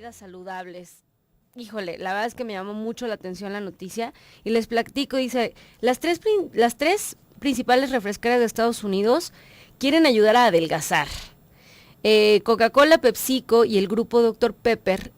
bebidas saludables. Híjole, la verdad es que me llamó mucho la atención la noticia y les platico, dice, las tres principales refresqueras de Estados Unidos quieren ayudar a adelgazar. Coca-Cola, PepsiCo y el grupo Dr. Pepper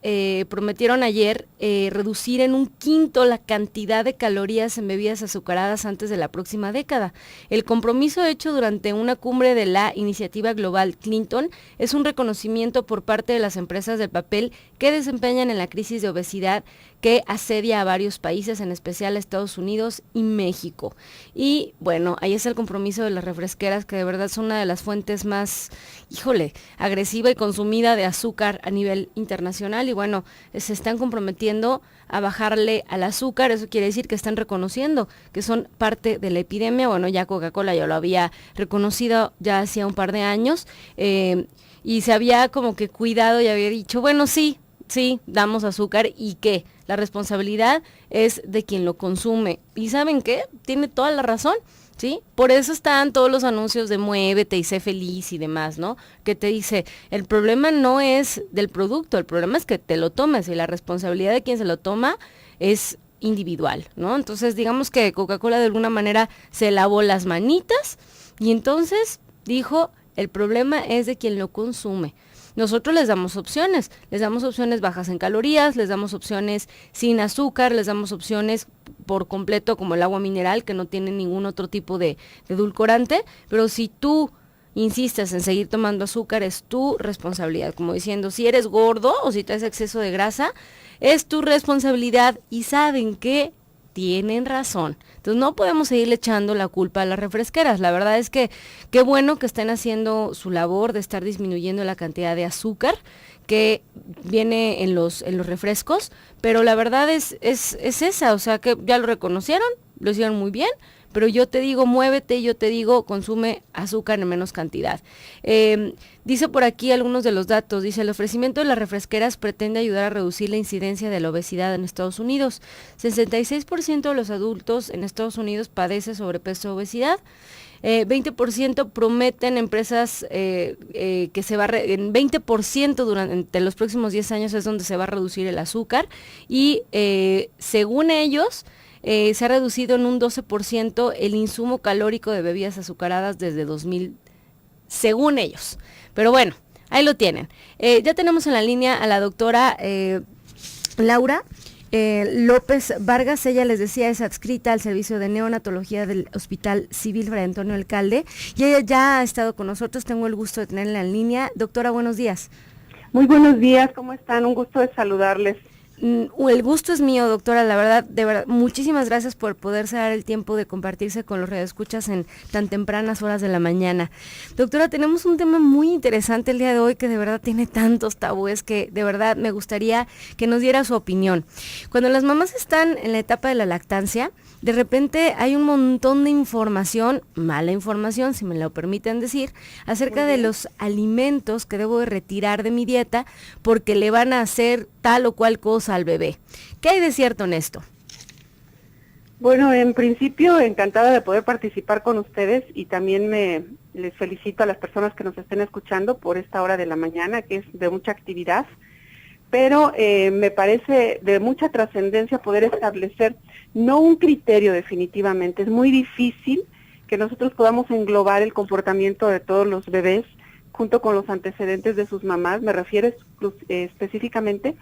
prometieron ayer reducir en un quinto la cantidad de calorías en bebidas azucaradas antes de la próxima década. El compromiso hecho durante una cumbre de la iniciativa global Clinton es un reconocimiento por parte de las empresas del papel que desempeñan en la crisis de obesidad que asedia a varios países, en especial a Estados Unidos y México. Y bueno, ahí es el compromiso de las refresqueras, que de verdad son una de las fuentes más, híjole, agresiva y consumida de azúcar a nivel internacional. Y bueno, se están comprometiendo a bajarle al azúcar. Eso quiere decir que están reconociendo que son parte de la epidemia. Bueno, ya Coca-Cola ya lo había reconocido ya hacía un par de años, y se había como que cuidado y había dicho, bueno, sí, damos azúcar y que la responsabilidad es de quien lo consume. ¿Y saben qué? Tiene toda la razón, ¿sí? Por eso están todos los anuncios de muévete y sé feliz y demás, ¿no? Que te dice, el problema no es del producto, el problema es que te lo tomes y la responsabilidad de quien se lo toma es individual, ¿no? Entonces digamos que Coca-Cola de alguna manera se lavó las manitas y entonces dijo, el problema es de quien lo consume. Nosotros les damos opciones bajas en calorías, les damos opciones sin azúcar, les damos opciones por completo como el agua mineral que no tiene ningún otro tipo de edulcorante, pero si tú insistes en seguir tomando azúcar es tu responsabilidad, como diciendo, si eres gordo o si traes exceso de grasa, es tu responsabilidad y saben que tienen razón. Entonces no podemos seguirle echando la culpa a las refresqueras. La verdad es que qué bueno que estén haciendo su labor de estar disminuyendo la cantidad de azúcar que viene en los refrescos, pero la verdad es esa, o sea que ya lo reconocieron, lo hicieron muy bien, pero yo te digo muévete, yo te digo consume azúcar en menos cantidad. Dice por aquí algunos de los datos, dice el ofrecimiento de las refresqueras pretende ayudar a reducir la incidencia de la obesidad en Estados Unidos. 66% de los adultos en Estados Unidos padece sobrepeso o obesidad. 20% prometen empresas que se va en 20% durante los próximos 10 años es donde se va a reducir el azúcar y según ellos se ha reducido en un 12% el insumo calórico de bebidas azucaradas desde 2000, según ellos. Pero bueno, ahí lo tienen. Ya tenemos en la línea a la doctora Laura López Vargas. Ella, les decía, es adscrita al servicio de neonatología del Hospital Civil Fray Antonio Alcalde y ella ya ha estado con nosotros. Tengo el gusto de tenerla en línea. Doctora, buenos días. Muy buenos días, ¿cómo están? Un gusto de saludarles. El gusto es mío, doctora, la verdad, de verdad, muchísimas gracias por poderse dar el tiempo de compartirse con los radioescuchas en tan tempranas horas de la mañana. Doctora, tenemos un tema muy interesante el día de hoy que de verdad tiene tantos tabúes que de verdad me gustaría que nos diera su opinión. Cuando las mamás están en la etapa de la lactancia, de repente hay un montón de información, mala información, si me lo permiten decir, acerca de los alimentos que debo de retirar de mi dieta porque le van a hacer tal o cual cosa al bebé. ¿Qué hay de cierto en esto? Bueno, en principio encantada de poder participar con ustedes y también les felicito a las personas que nos estén escuchando por esta hora de la mañana, que es de mucha actividad, pero me parece de mucha trascendencia poder establecer no un criterio definitivamente. Es muy difícil que nosotros podamos englobar el comportamiento de todos los bebés junto con los antecedentes de sus mamás. Me refiero específicamente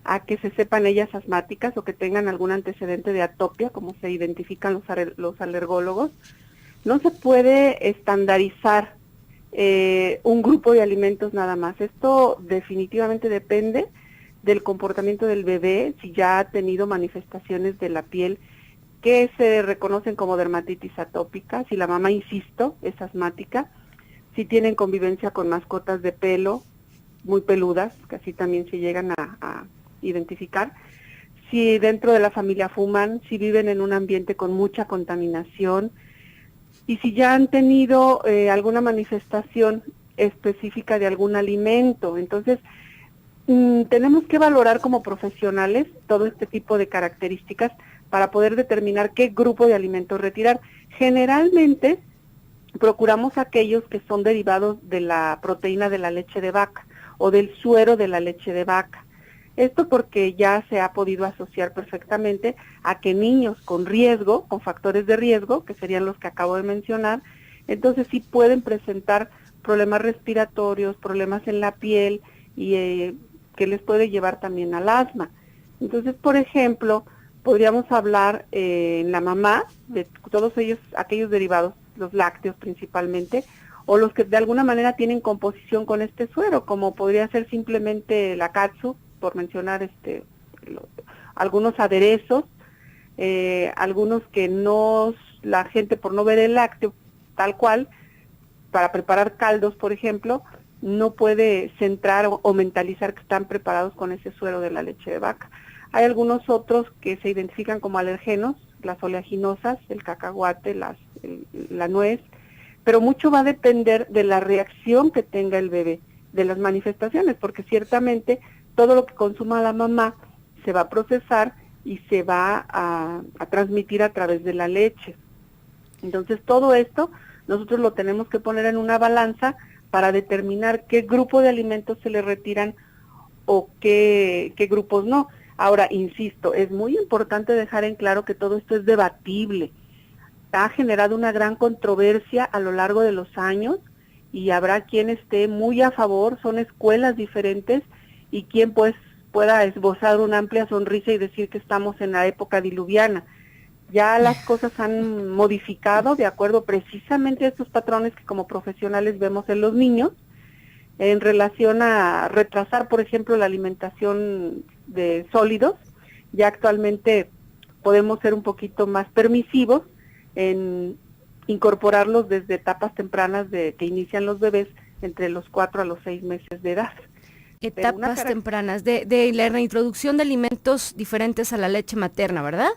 a que se sepan ellas asmáticas o que tengan algún antecedente de atopia, como se identifican los alergólogos. No se puede estandarizar un grupo de alimentos nada más. Esto definitivamente depende del comportamiento del bebé, si ya ha tenido manifestaciones de la piel que se reconocen como dermatitis atópica, si la mamá, insisto, es asmática, si tienen convivencia con mascotas de pelo muy peludas, que así también se llegan a identificar, si dentro de la familia fuman, si viven en un ambiente con mucha contaminación y si ya han tenido alguna manifestación específica de algún alimento. Entonces, tenemos que valorar como profesionales todo este tipo de características para poder determinar qué grupo de alimentos retirar. Generalmente procuramos aquellos que son derivados de la proteína de la leche de vaca o del suero de la leche de vaca. Esto porque ya se ha podido asociar perfectamente a que niños con riesgo, con factores de riesgo, que serían los que acabo de mencionar, entonces sí pueden presentar problemas respiratorios, problemas en la piel y que les puede llevar también al asma. Entonces, por ejemplo, podríamos hablar en la mamá de todos ellos, aquellos derivados, los lácteos principalmente, o los que de alguna manera tienen composición con este suero, como podría ser simplemente la katsu, por mencionar algunos aderezos, algunos que no, la gente por no ver el lácteo tal cual, para preparar caldos, por ejemplo, no puede centrar o mentalizar que están preparados con ese suero de la leche de vaca. Hay algunos otros que se identifican como alergenos, las oleaginosas, el cacahuate, la nuez, pero mucho va a depender de la reacción que tenga el bebé, de las manifestaciones, porque ciertamente todo lo que consuma la mamá se va a procesar y se va a transmitir a través de la leche. Entonces todo esto nosotros lo tenemos que poner en una balanza para determinar qué grupo de alimentos se le retiran o qué grupos no. Ahora, insisto, es muy importante dejar en claro que todo esto es debatible. Ha generado una gran controversia a lo largo de los años y habrá quien esté muy a favor, son escuelas diferentes y quien pues pueda esbozar una amplia sonrisa y decir que estamos en la época diluviana. Ya las cosas han modificado de acuerdo precisamente a estos patrones que como profesionales vemos en los niños, en relación a retrasar, por ejemplo, la alimentación de sólidos. Ya actualmente podemos ser un poquito más permisivos en incorporarlos desde etapas tempranas que inician los bebés entre los 4 a los 6 meses de edad. Etapas tempranas de la reintroducción de alimentos diferentes a la leche materna, ¿verdad?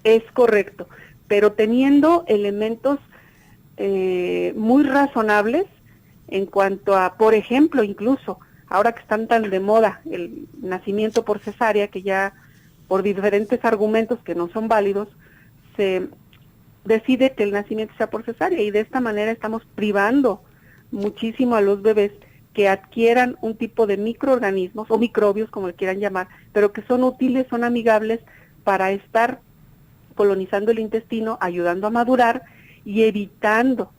Es correcto, pero teniendo elementos muy razonables en cuanto a, por ejemplo, incluso ahora que están tan de moda el nacimiento por cesárea, que ya por diferentes argumentos que no son válidos, se decide que el nacimiento sea por cesárea y de esta manera estamos privando muchísimo a los bebés que adquieran un tipo de microorganismos o microbios, como le quieran llamar, pero que son útiles, son amigables para estar colonizando el intestino, ayudando a madurar y evitando,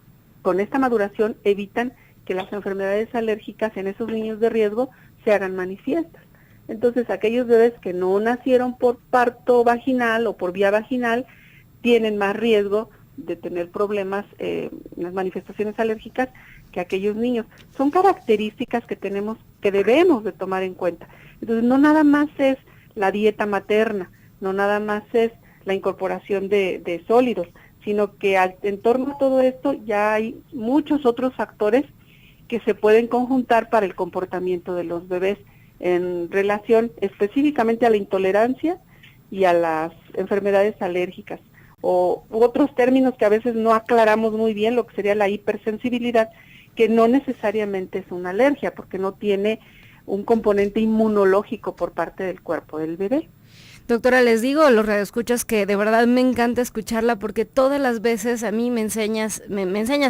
con esta maduración, evitan que las enfermedades alérgicas en esos niños de riesgo se hagan manifiestas. Entonces, aquellos bebés que no nacieron por parto vaginal o por vía vaginal tienen más riesgo de tener problemas en las manifestaciones alérgicas que aquellos niños. Son características que debemos de tomar en cuenta. Entonces, no nada más es la dieta materna, no nada más es la incorporación de sólidos, sino que en torno a todo esto ya hay muchos otros factores que se pueden conjuntar para el comportamiento de los bebés en relación específicamente a la intolerancia y a las enfermedades alérgicas, u otros términos que a veces no aclaramos muy bien, lo que sería la hipersensibilidad, que no necesariamente es una alergia, porque no tiene un componente inmunológico por parte del cuerpo del bebé. Doctora, les digo a los radioescuchas que de verdad me encanta escucharla porque todas las veces a mí me enseñas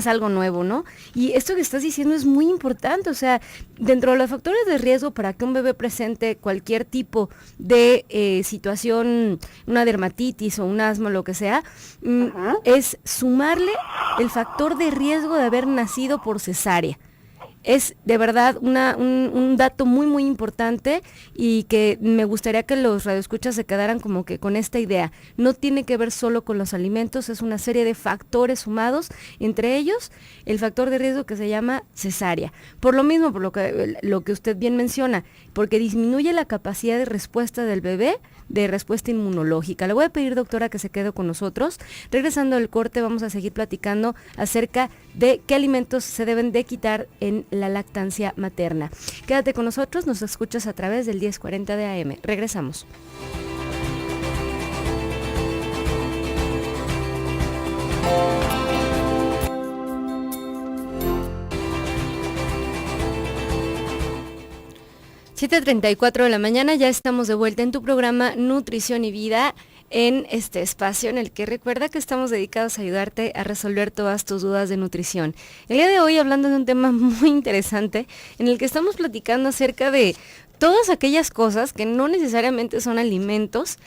algo nuevo, ¿no? Y esto que estás diciendo es muy importante, o sea, dentro de los factores de riesgo para que un bebé presente cualquier tipo de situación, una dermatitis o un asma, lo que sea, es sumarle el factor de riesgo de haber nacido por cesárea. Es de verdad un dato muy, muy importante y que me gustaría que los radioescuchas se quedaran como que con esta idea. No tiene que ver solo con los alimentos, es una serie de factores sumados, entre ellos el factor de riesgo que se llama cesárea. Por lo mismo, por lo que usted bien menciona, porque disminuye la capacidad de respuesta del bebé, de respuesta inmunológica. Le voy a pedir, doctora, que se quede con nosotros. Regresando al corte, vamos a seguir platicando acerca de qué alimentos se deben de quitar en la lactancia materna. Quédate con nosotros, nos escuchas a través del 1040 de AM. Regresamos. (7:34 de la mañana), ya estamos de vuelta en tu programa Nutrición y Vida, en este espacio en el que recuerda que estamos dedicados a ayudarte a resolver todas tus dudas de nutrición. El día de hoy hablando de un tema muy interesante en el que estamos platicando acerca de todas aquellas cosas que no necesariamente son alimentos,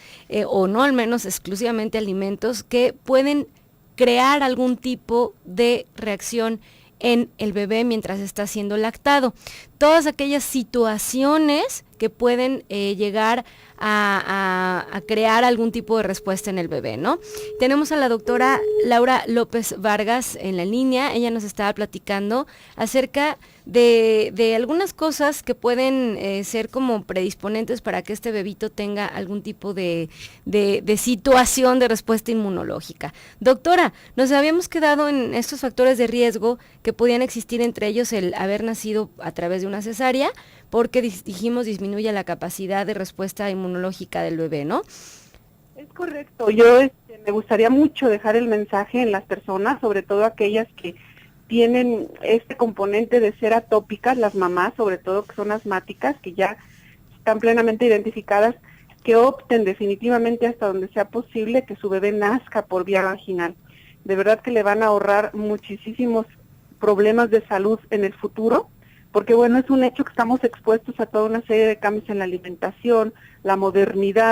o no al menos exclusivamente alimentos, que pueden crear algún tipo de reacción en el bebé mientras está siendo lactado. Todas aquellas situaciones que pueden llegar a crear algún tipo de respuesta en el bebé, ¿no? Tenemos a la doctora Laura López Vargas en la línea. Ella nos estaba platicando acerca de algunas cosas que pueden ser como predisponentes para que este bebito tenga algún tipo de situación de respuesta inmunológica. Doctora, nos habíamos quedado en estos factores de riesgo que podían existir, entre ellos el haber nacido a través de una cesárea, porque dijimos disminuye la capacidad de respuesta inmunológica del bebé, ¿no? Es correcto. Yo me gustaría mucho dejar el mensaje en las personas, sobre todo aquellas que tienen este componente de ser atópicas, las mamás, sobre todo que son asmáticas, que ya están plenamente identificadas, que opten definitivamente hasta donde sea posible que su bebé nazca por vía vaginal. De verdad que le van a ahorrar muchísimos problemas de salud en el futuro, porque bueno, es un hecho que estamos expuestos a toda una serie de cambios en la alimentación, la modernidad,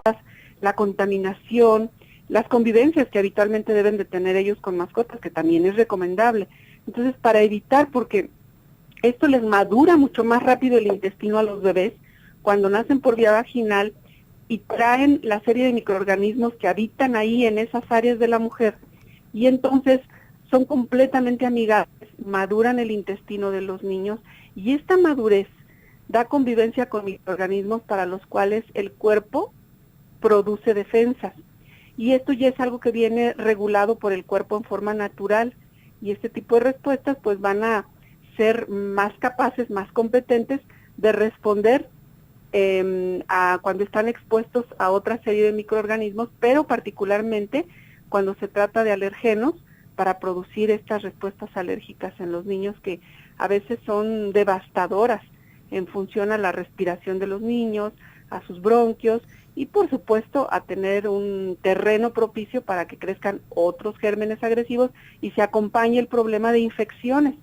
la contaminación, las convivencias que habitualmente deben de tener ellos con mascotas, que también es recomendable. Entonces, para evitar, porque esto les madura mucho más rápido el intestino a los bebés, cuando nacen por vía vaginal y traen la serie de microorganismos que habitan ahí en esas áreas de la mujer, y entonces son completamente amigables, maduran el intestino de los niños, y esta madurez da convivencia con microorganismos para los cuales el cuerpo produce defensas. Y esto ya es algo que viene regulado por el cuerpo en forma natural. Y este tipo de respuestas pues van a ser más capaces, más competentes de responder a cuando están expuestos a otra serie de microorganismos, pero particularmente cuando se trata de alergenos, para producir estas respuestas alérgicas en los niños que a veces son devastadoras en función a la respiración de los niños, a sus bronquios y por supuesto a tener un terreno propicio para que crezcan otros gérmenes agresivos y se acompañe el problema de infecciones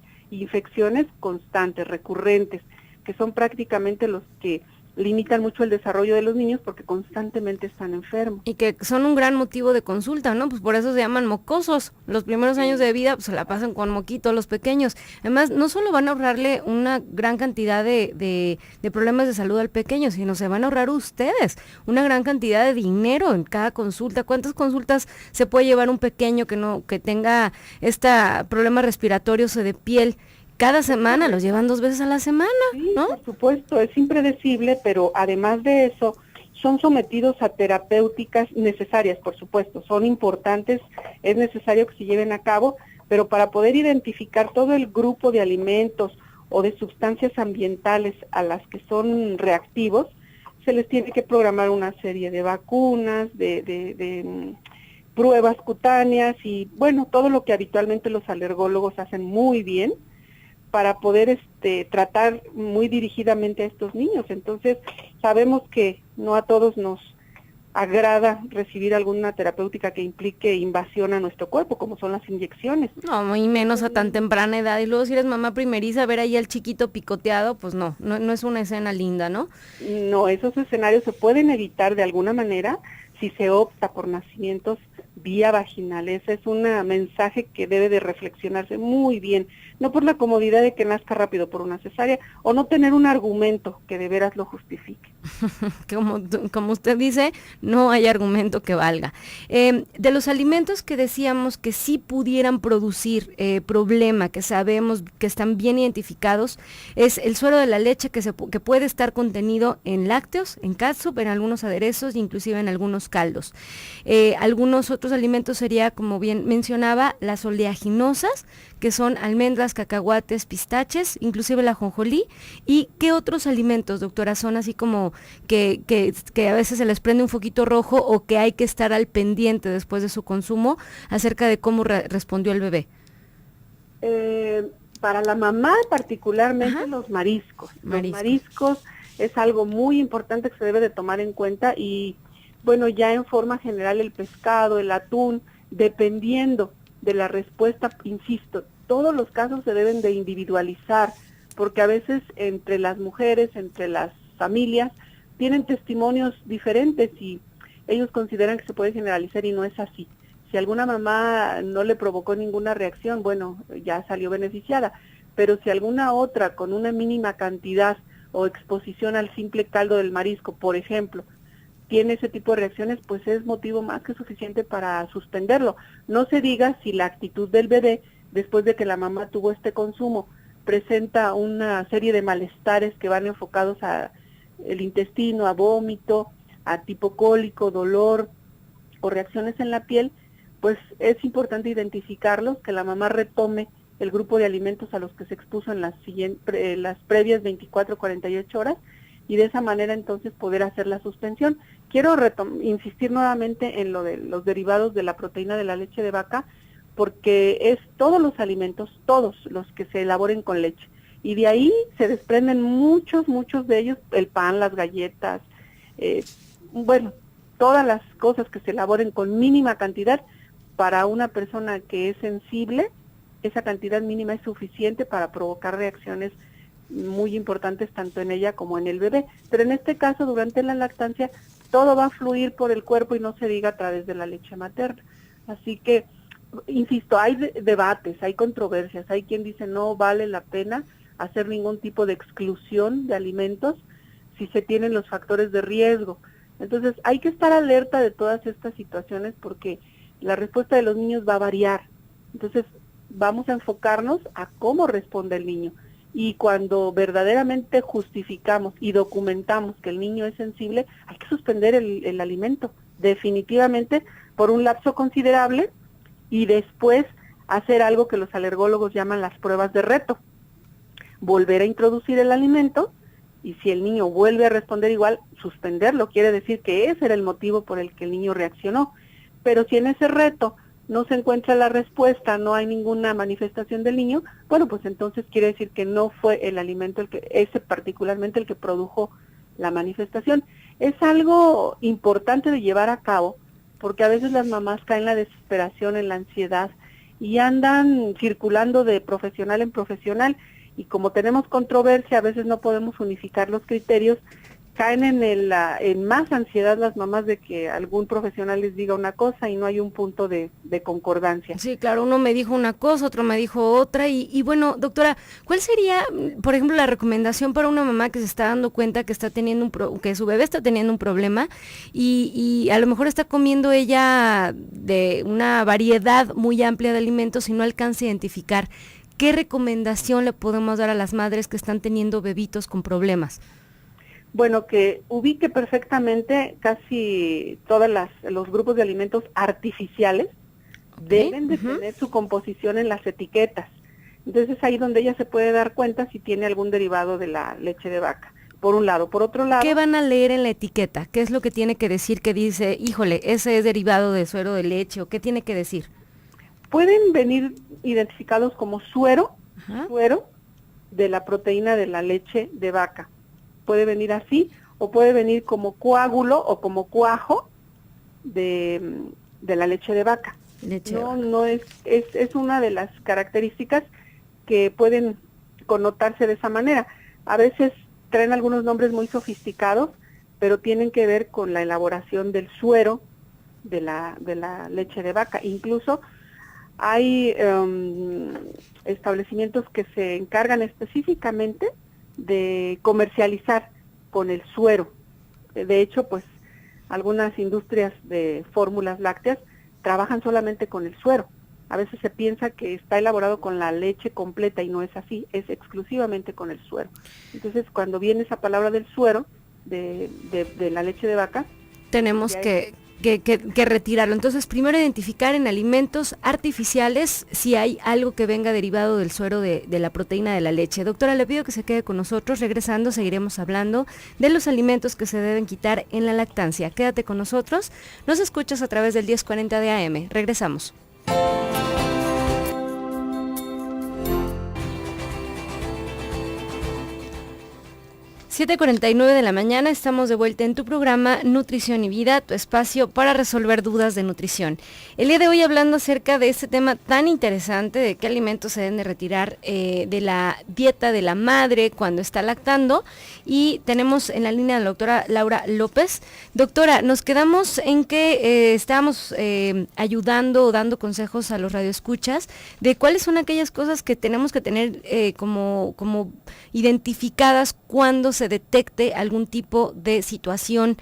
constantes, recurrentes, que son prácticamente los que limitan mucho el desarrollo de los niños porque constantemente están enfermos. Y que son un gran motivo de consulta, ¿no? Pues por eso se llaman mocosos. Los primeros años de vida pues, se la pasan con moquitos los pequeños. Además, no solo van a ahorrarle una gran cantidad de problemas de salud al pequeño, sino se van a ahorrar ustedes una gran cantidad de dinero en cada consulta. ¿Cuántas consultas se puede llevar un pequeño que tenga problemas respiratorios o de piel? Cada semana, los llevan 2 veces a la semana, ¿no? Sí, por supuesto, es impredecible, pero además de eso, son sometidos a terapéuticas necesarias, por supuesto, son importantes, es necesario que se lleven a cabo, pero para poder identificar todo el grupo de alimentos o de sustancias ambientales a las que son reactivos, se les tiene que programar una serie de vacunas, de pruebas cutáneas y, bueno, todo lo que habitualmente los alergólogos hacen muy bien, para poder tratar muy dirigidamente a estos niños. Entonces, sabemos que no a todos nos agrada recibir alguna terapéutica que implique invasión a nuestro cuerpo, como son las inyecciones. No, y menos a tan temprana edad. Y luego si eres mamá primeriza, ver ahí al chiquito picoteado, pues no es una escena linda, ¿no? No, esos escenarios se pueden evitar de alguna manera si se opta por nacimientos vía vaginal. Ese es un mensaje que debe de reflexionarse muy bien, no por la comodidad de que nazca rápido por una cesárea o no tener un argumento que de veras lo justifique. Como usted dice, no hay argumento que valga. De los alimentos que decíamos que sí pudieran producir problema, que sabemos que están bien identificados, es el suero de la leche que puede estar contenido en lácteos, en catsup, en algunos aderezos, inclusive en algunos caldos. Algunos otros alimentos sería, como bien mencionaba, las oleaginosas, que son almendras, cacahuates, pistaches, inclusive la ajonjolí. ¿Y qué otros alimentos, doctora, son así como que a veces se les prende un foquito rojo o que hay que estar al pendiente después de su consumo acerca de cómo respondió el bebé? Para la mamá particularmente los mariscos. Los mariscos es algo muy importante que se debe de tomar en cuenta y bueno, ya en forma general el pescado, el atún, dependiendo de la respuesta, insisto, todos los casos se deben de individualizar, porque a veces entre las mujeres, entre las familias tienen testimonios diferentes y ellos consideran que se puede generalizar y no es así. Si alguna mamá no le provocó ninguna reacción, bueno, ya salió beneficiada, pero si alguna otra con una mínima cantidad o exposición al simple caldo del marisco, por ejemplo, tiene ese tipo de reacciones, pues es motivo más que suficiente para suspenderlo. No se diga si la actitud del bebé, después de que la mamá tuvo este consumo, presenta una serie de malestares que van enfocados a el intestino, a vómito, a tipo cólico, dolor o reacciones en la piel, pues es importante identificarlos, que la mamá retome el grupo de alimentos a los que se expuso en las previas 24 48 horas y de esa manera entonces poder hacer la suspensión. Quiero insistir nuevamente en lo de los derivados de la proteína de la leche de vaca, porque es todos los alimentos, todos los que se elaboren con leche. Y de ahí se desprenden muchos de ellos, el pan, las galletas, bueno, todas las cosas que se elaboren con mínima cantidad. Para una persona que es sensible, esa cantidad mínima es suficiente para provocar reacciones muy importantes tanto en ella como en el bebé. Pero en este caso, durante la lactancia, todo va a fluir por el cuerpo y no se diga a través de la leche materna. Así que, insisto, hay debates, hay controversias, hay quien dice no vale la pena hacer ningún tipo de exclusión de alimentos si se tienen los factores de riesgo. Entonces, hay que estar alerta de todas estas situaciones porque la respuesta de los niños va a variar. Entonces, vamos a enfocarnos a cómo responde el niño. Y cuando verdaderamente justificamos y documentamos que el niño es sensible, hay que suspender el alimento, definitivamente, por un lapso considerable, y después hacer algo que los alergólogos llaman las pruebas de reto. Volver a introducir el alimento, y si el niño vuelve a responder igual, suspenderlo. Quiere decir que ese era el motivo por el que el niño reaccionó. Pero si en ese reto no se encuentra la respuesta, no hay ninguna manifestación del niño, bueno, pues entonces quiere decir que no fue el alimento ese particularmente el que produjo la manifestación. Es algo importante de llevar a cabo, porque a veces las mamás caen en la desesperación, en la ansiedad, y andan circulando de profesional en profesional, y como tenemos controversia, a veces no podemos unificar los criterios, caen en más ansiedad las mamás de que algún profesional les diga una cosa y no hay un punto de concordancia. Sí, claro, uno me dijo una cosa, otro me dijo otra, y bueno, doctora, ¿cuál sería, por ejemplo, la recomendación para una mamá que se está dando cuenta que está teniendo que su bebé está teniendo un problema y a lo mejor está comiendo ella de una variedad muy amplia de alimentos y no alcanza a identificar? ¿Qué recomendación le podemos dar a las madres que están teniendo bebitos con problemas? Bueno, que ubique perfectamente casi todos los grupos de alimentos artificiales, deben de tener su composición en las etiquetas. Entonces ahí donde ella se puede dar cuenta si tiene algún derivado de la leche de vaca, por un lado. Por otro lado, ¿qué van a leer en la etiqueta? ¿Qué es lo que tiene que decir que dice, híjole, ese es derivado de suero de leche? ¿O qué tiene que decir? Pueden venir identificados como suero de la proteína de la leche de vaca. Puede venir así, o puede venir como coágulo o como cuajo de la leche de vaca. No es una de las características que pueden connotarse de esa manera. A veces traen algunos nombres muy sofisticados, pero tienen que ver con la elaboración del suero de la leche de vaca. Incluso hay establecimientos que se encargan específicamente de comercializar con el suero. De hecho, pues algunas industrias de fórmulas lácteas trabajan solamente con el suero. A veces se piensa que está elaborado con la leche completa y no es así, es exclusivamente con el suero. Entonces, cuando viene esa palabra del suero, de la leche de vaca, tenemos que retirarlo. Entonces, primero identificar en alimentos artificiales si hay algo que venga derivado del suero de la proteína de la leche. Doctora, le pido que se quede con nosotros. Regresando, seguiremos hablando de los alimentos que se deben quitar en la lactancia. Quédate con nosotros. Nos escuchas a través del 1040 de AM. Regresamos. 7:49 de la mañana, estamos de vuelta en tu programa Nutrición y Vida, tu espacio para resolver dudas de nutrición. El día de hoy hablando acerca de este tema tan interesante de qué alimentos se deben de retirar de la dieta de la madre cuando está lactando, y tenemos en la línea a la doctora Laura López. Doctora, nos quedamos en que estábamos ayudando o dando consejos a los radioescuchas de cuáles son aquellas cosas que tenemos que tener como identificadas cuando se detecte algún tipo de situación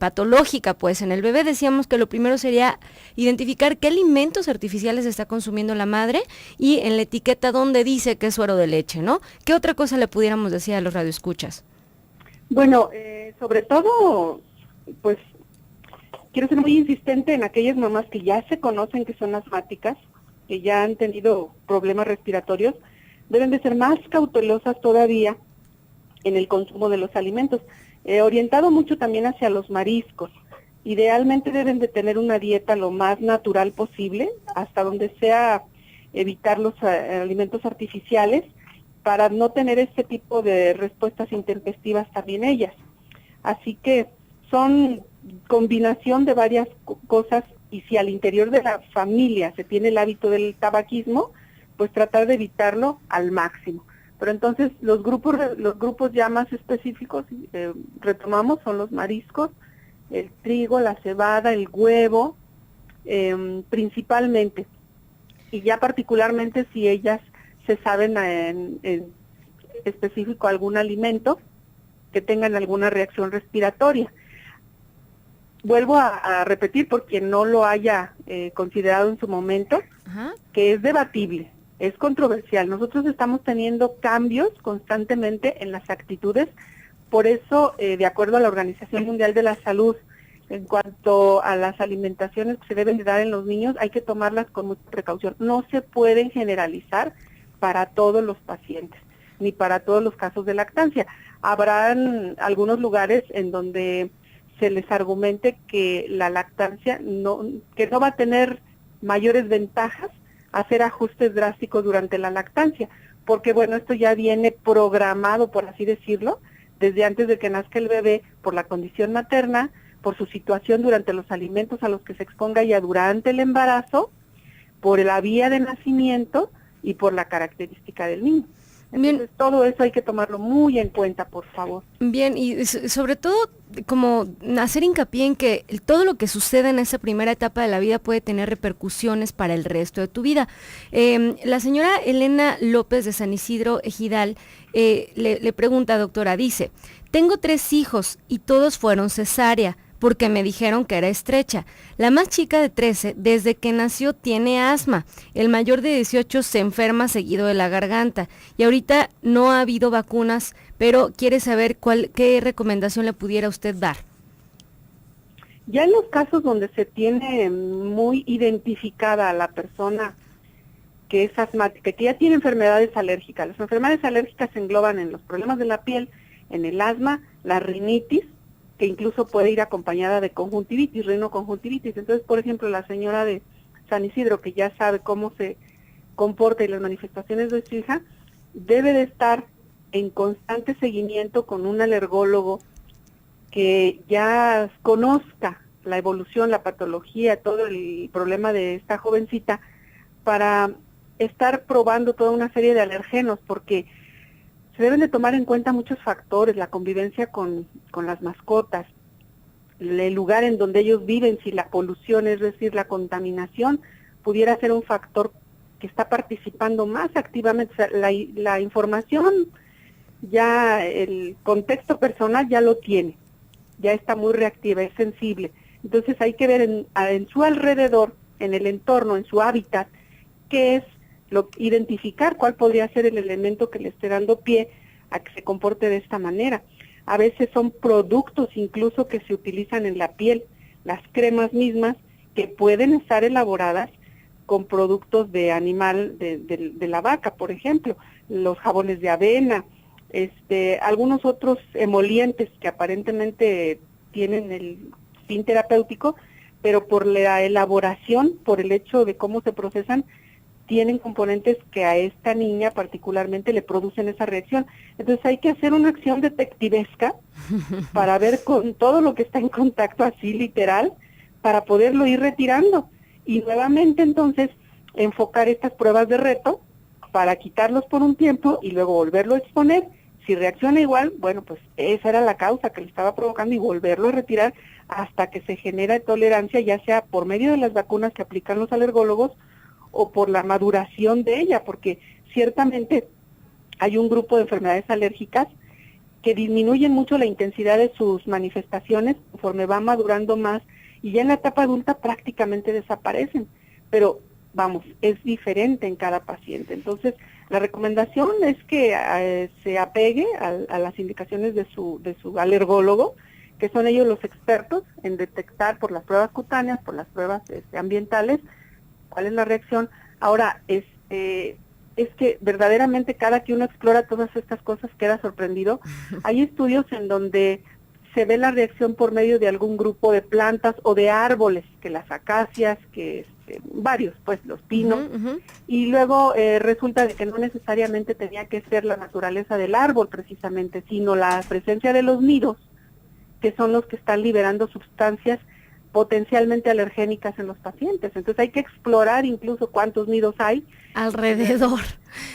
patológica. Pues en el bebé decíamos que lo primero sería identificar qué alimentos artificiales está consumiendo la madre y en la etiqueta donde dice que es suero de leche, ¿no? ¿Qué otra cosa le pudiéramos decir a los radioescuchas? Bueno, sobre todo, pues quiero ser muy insistente en aquellas mamás que ya se conocen que son asmáticas, que ya han tenido problemas respiratorios, deben de ser más cautelosas todavía en el consumo de los alimentos, orientado mucho también hacia los mariscos. Idealmente deben de tener una dieta lo más natural posible, hasta donde sea evitar los alimentos artificiales, para no tener este tipo de respuestas intempestivas también ellas. Así que son combinación de varias cosas, y si al interior de la familia se tiene el hábito del tabaquismo, pues tratar de evitarlo al máximo. Pero entonces los grupos ya más específicos, retomamos, son los mariscos, el trigo, la cebada, el huevo, principalmente. Y ya particularmente si ellas se saben en específico algún alimento que tengan alguna reacción respiratoria. Vuelvo a repetir, por quien no lo haya considerado en su momento, que es debatible, es controversial. Nosotros estamos teniendo cambios constantemente en las actitudes, por eso, de acuerdo a la Organización Mundial de la Salud, en cuanto a las alimentaciones que se deben de dar en los niños, hay que tomarlas con mucha precaución. No se pueden generalizar para todos los pacientes, ni para todos los casos de lactancia. Habrán algunos lugares en donde se les argumente que la lactancia no va a tener mayores ventajas hacer ajustes drásticos durante la lactancia, porque bueno, esto ya viene programado, por así decirlo, desde antes de que nazca el bebé, por la condición materna, por su situación durante los alimentos a los que se exponga ya durante el embarazo, por la vía de nacimiento y por la característica del niño. Entonces, bien, todo eso hay que tomarlo muy en cuenta, por favor. Bien, y sobre todo, como hacer hincapié en que todo lo que sucede en esa primera etapa de la vida puede tener repercusiones para el resto de tu vida. La señora Elena López de San Isidro Ejidal le pregunta, doctora, dice, tengo 3 hijos y todos fueron cesárea, porque me dijeron que era estrecha. La más chica de 13, desde que nació tiene asma. El mayor de 18 se enferma seguido de la garganta. Y ahorita no ha habido vacunas, pero quiere saber qué recomendación le pudiera usted dar. Ya en los casos donde se tiene muy identificada a la persona que es asmática, que ya tiene enfermedades alérgicas. Las enfermedades alérgicas se engloban en los problemas de la piel, en el asma, la rinitis, que incluso puede ir acompañada de conjuntivitis, rinoconjuntivitis. Entonces, por ejemplo, la señora de San Isidro, que ya sabe cómo se comporta y las manifestaciones de su hija, debe de estar en constante seguimiento con un alergólogo que ya conozca la evolución, la patología, todo el problema de esta jovencita, para estar probando toda una serie de alergenos, porque se deben de tomar en cuenta muchos factores, la convivencia con las mascotas, el lugar en donde ellos viven, si la polución, es decir, la contaminación, pudiera ser un factor que está participando más activamente. O sea, la información, ya el contexto personal ya lo tiene, ya está muy reactiva, es sensible. Entonces hay que ver en su alrededor, en el entorno, en su hábitat, qué es, identificar cuál podría ser el elemento que le esté dando pie a que se comporte de esta manera. A veces son productos incluso que se utilizan en la piel, las cremas mismas, que pueden estar elaboradas con productos de animal, de la vaca, por ejemplo, los jabones de avena, algunos otros emolientes que aparentemente tienen el fin terapéutico, pero por la elaboración, por el hecho de cómo se procesan, tienen componentes que a esta niña particularmente le producen esa reacción. Entonces hay que hacer una acción detectivesca para ver con todo lo que está en contacto, así literal, para poderlo ir retirando. Y nuevamente entonces enfocar estas pruebas de reto para quitarlos por un tiempo y luego volverlo a exponer. Si reacciona igual, bueno, pues esa era la causa que le estaba provocando y volverlo a retirar hasta que se genera tolerancia, ya sea por medio de las vacunas que aplican los alergólogos o por la maduración de ella, porque ciertamente hay un grupo de enfermedades alérgicas que disminuyen mucho la intensidad de sus manifestaciones conforme va madurando más y ya en la etapa adulta prácticamente desaparecen, pero vamos, es diferente en cada paciente. Entonces, la recomendación es que se apegue a las indicaciones de su alergólogo, que son ellos los expertos en detectar por las pruebas cutáneas, por las pruebas ambientales, cuál es la reacción. Ahora, es que verdaderamente cada que uno explora todas estas cosas queda sorprendido. Hay estudios en donde se ve la reacción por medio de algún grupo de plantas o de árboles, que las acacias, que varios, pues los pinos, y luego resulta de que no necesariamente tenía que ser la naturaleza del árbol precisamente, sino la presencia de los nidos, que son los que están liberando sustancias potencialmente alergénicas en los pacientes. Entonces hay que explorar incluso cuántos nidos hay alrededor.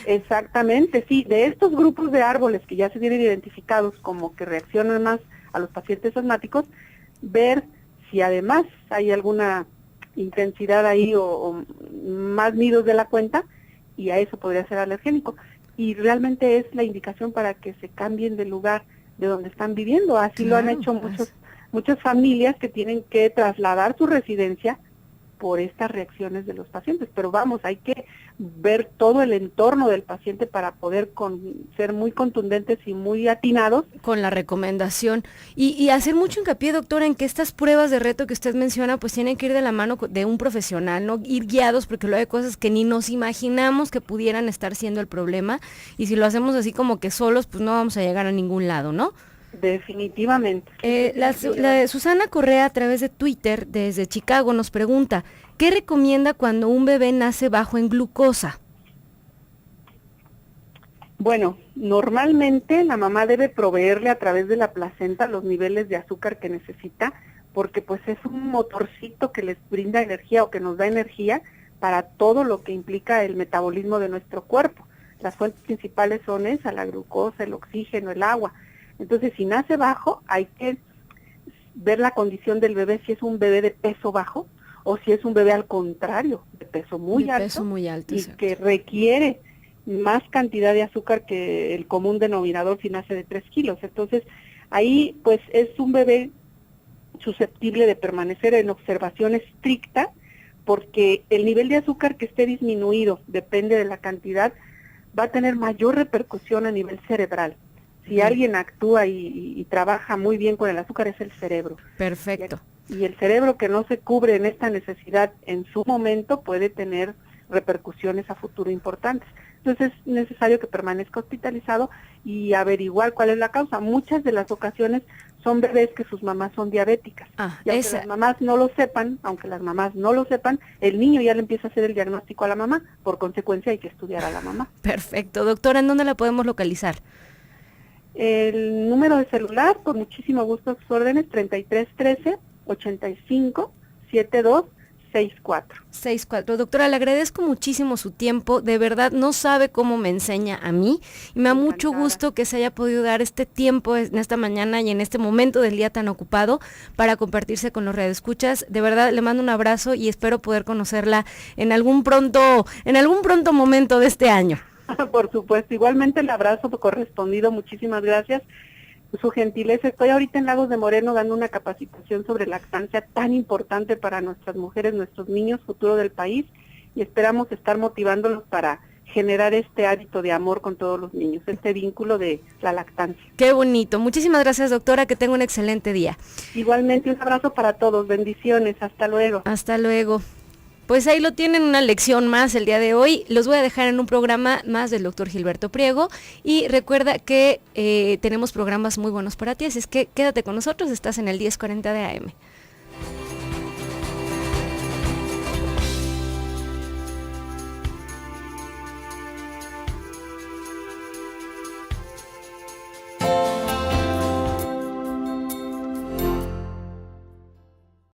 Exactamente, sí, de estos grupos de árboles que ya se tienen identificados como que reaccionan más a los pacientes asmáticos, ver si además hay alguna intensidad ahí o más nidos de la cuenta, y a eso podría ser alergénico. Y realmente es la indicación para que se cambien de lugar de donde están viviendo. Así lo han hecho muchas familias que tienen que trasladar su residencia por estas reacciones de los pacientes. Pero vamos, hay que ver todo el entorno del paciente para poder ser muy contundentes y muy atinados con la recomendación. Y hacer mucho hincapié, doctora, en que estas pruebas de reto que usted menciona, pues tienen que ir de la mano de un profesional, no ir guiados, porque luego hay cosas que ni nos imaginamos que pudieran estar siendo el problema, y si lo hacemos así como que solos, pues no vamos a llegar a ningún lado, ¿no? Definitivamente. La Susana Correa, a través de Twitter, desde Chicago, nos pregunta, ¿qué recomienda cuando un bebé nace bajo en glucosa? Bueno, normalmente la mamá debe proveerle a través de la placenta los niveles de azúcar que necesita, porque pues es un motorcito que les brinda energía o que nos da energía para todo lo que implica el metabolismo de nuestro cuerpo. Las fuentes principales son esa, la glucosa, el oxígeno, el agua. Entonces, si nace bajo, hay que ver la condición del bebé, si es un bebé de peso bajo o si es un bebé al contrario, de peso muy alto, y que requiere más cantidad de azúcar que el común denominador si nace de 3 kilos. Entonces, ahí pues es un bebé susceptible de permanecer en observación estricta, porque el nivel de azúcar que esté disminuido, depende de la cantidad, va a tener mayor repercusión a nivel cerebral. Si alguien actúa y trabaja muy bien con el azúcar, es el cerebro. Perfecto. Y el cerebro que no se cubre en esta necesidad en su momento puede tener repercusiones a futuro importantes. Entonces es necesario que permanezca hospitalizado y averiguar cuál es la causa. Muchas de las ocasiones son bebés que sus mamás son diabéticas. Y aunque las mamás no lo sepan, el niño ya le empieza a hacer el diagnóstico a la mamá. Por consecuencia hay que estudiar a la mamá. Perfecto. Doctora, ¿en dónde la podemos localizar? El número de celular, con muchísimo gusto a sus órdenes, 3313-85-7264. Doctora, le agradezco muchísimo su tiempo, de verdad no sabe cómo me enseña a mí, y me da mucho gusto que se haya podido dar este tiempo en esta mañana y en este momento del día tan ocupado para compartirse con los radioescuchas. De verdad le mando un abrazo y espero poder conocerla en algún pronto momento de este año. Por supuesto, igualmente el abrazo correspondido, muchísimas gracias. Su gentileza, estoy ahorita en Lagos de Moreno dando una capacitación sobre lactancia tan importante para nuestras mujeres, nuestros niños, futuro del país, y esperamos estar motivándolos para generar este hábito de amor con todos los niños, este vínculo de la lactancia. Qué bonito, muchísimas gracias, doctora, que tenga un excelente día. Igualmente un abrazo para todos, bendiciones, hasta luego. Hasta luego. Pues ahí lo tienen, una lección más el día de hoy. Los voy a dejar en un programa más del doctor Gilberto Priego. Y recuerda que tenemos programas muy buenos para ti, así es que quédate con nosotros, estás en el 1040 de AM.